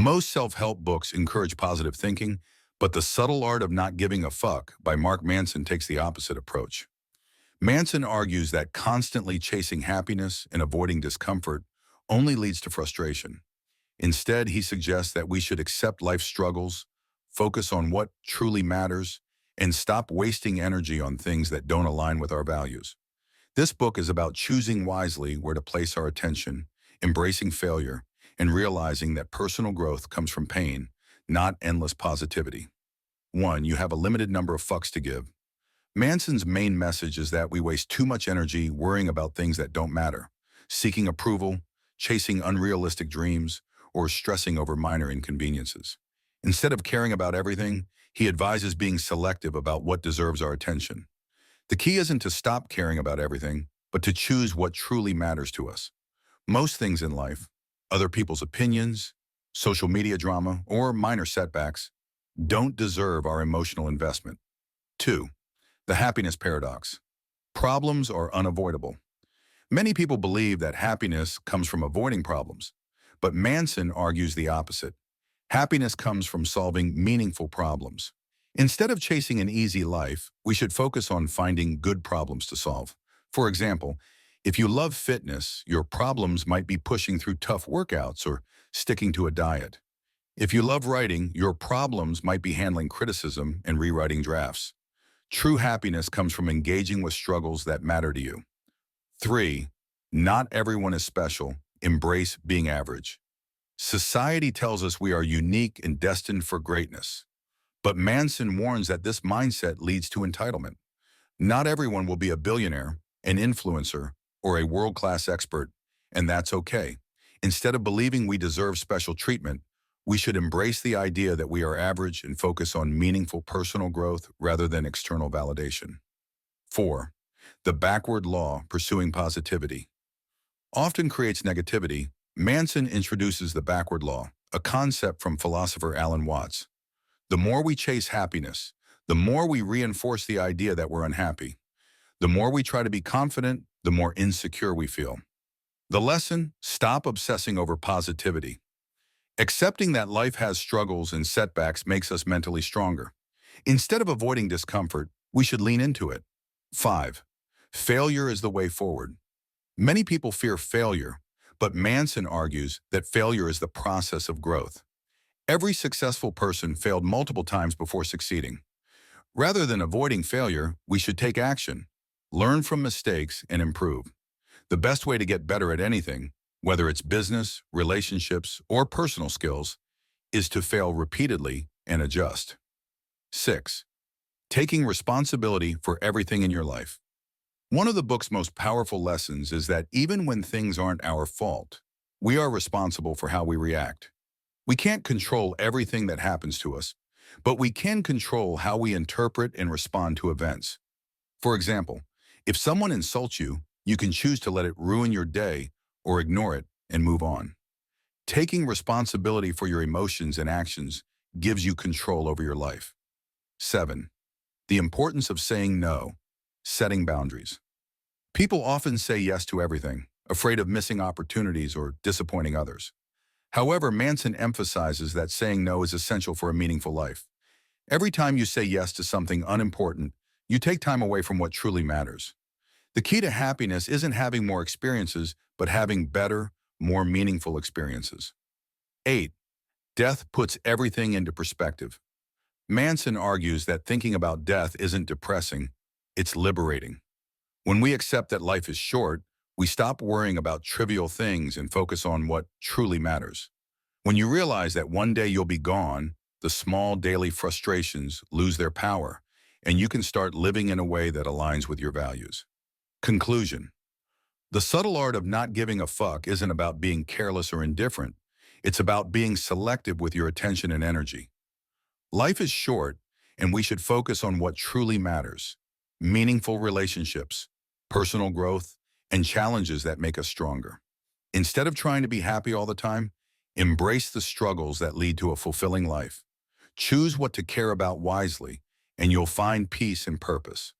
Most self-help books encourage positive thinking, but The Subtle Art of Not Giving a Fuck by Mark Manson takes the opposite approach. Manson argues that constantly chasing happiness and avoiding discomfort only leads to frustration. Instead, he suggests that we should accept life's struggles, focus on what truly matters, and stop wasting energy on things that don't align with our values. This book is about choosing wisely where to place our attention, embracing failure, and realizing that personal growth comes from pain, not endless positivity. 1. You have a limited number of fucks to give. Manson's main message is that we waste too much energy worrying about things that don't matter, seeking approval, chasing unrealistic dreams, or stressing over minor inconveniences. Instead of caring about everything, he advises being selective about what deserves our attention. The key isn't to stop caring about everything, but to choose what truly matters to us. Most things in life, other people's opinions, social media drama, or minor setbacks, don't deserve our emotional investment. 2. The happiness paradox. Problems are unavoidable. Many people believe that happiness comes from avoiding problems, but Manson argues the opposite. Happiness comes from solving meaningful problems. Instead of chasing an easy life, we should focus on finding good problems to solve. For example, if you love fitness, your problems might be pushing through tough workouts or sticking to a diet. If you love writing, your problems might be handling criticism and rewriting drafts. True happiness comes from engaging with struggles that matter to you. 3. Not everyone is special. Embrace being average. Society tells us we are unique and destined for greatness. But Manson warns that this mindset leads to entitlement. Not everyone will be a billionaire, an influencer, or a world-class expert, and that's okay. Instead of believing we deserve special treatment, we should embrace the idea that we are average and focus on meaningful personal growth rather than external validation. 4. The backward law, pursuing positivity. Often creates negativity, Manson introduces the backward law, a concept from philosopher Alan Watts. The more we chase happiness, the more we reinforce the idea that we're unhappy. The more we try to be confident, the more insecure we feel. The lesson: stop obsessing over positivity. Accepting that life has struggles and setbacks makes us mentally stronger. Instead of avoiding discomfort, we should lean into it. 5. Failure is the way forward. Many people fear failure, but Manson argues that failure is the process of growth. Every successful person failed multiple times before succeeding. Rather than avoiding failure, we should take action, learn from mistakes, and improve. The best way to get better at anything, whether it's business, relationships, or personal skills, is to fail repeatedly and adjust. 6. Taking responsibility for everything in your life. One of the book's most powerful lessons is that even when things aren't our fault, we are responsible for how we react. We can't control everything that happens to us, but we can control how we interpret and respond to events. For example, if someone insults you, you can choose to let it ruin your day or ignore it and move on. Taking responsibility for your emotions and actions gives you control over your life. 7. The importance of saying no, setting boundaries. People often say yes to everything, afraid of missing opportunities or disappointing others. However, Manson emphasizes that saying no is essential for a meaningful life. Every time you say yes to something unimportant, you take time away from what truly matters. The key to happiness isn't having more experiences, but having better, more meaningful experiences. 8. Death puts everything into perspective. Manson argues that thinking about death isn't depressing, it's liberating. When we accept that life is short, we stop worrying about trivial things and focus on what truly matters. When you realize that one day you'll be gone, the small daily frustrations lose their power, and you can start living in a way that aligns with your values. Conclusion: the subtle art of not giving a fuck isn't about being careless or indifferent. It's about being selective with your attention and energy. Life is short, and we should focus on what truly matters: meaningful relationships, personal growth, and challenges that make us stronger. Instead of trying to be happy all the time, embrace the struggles that lead to a fulfilling life. Choose what to care about wisely, and you'll find peace and purpose.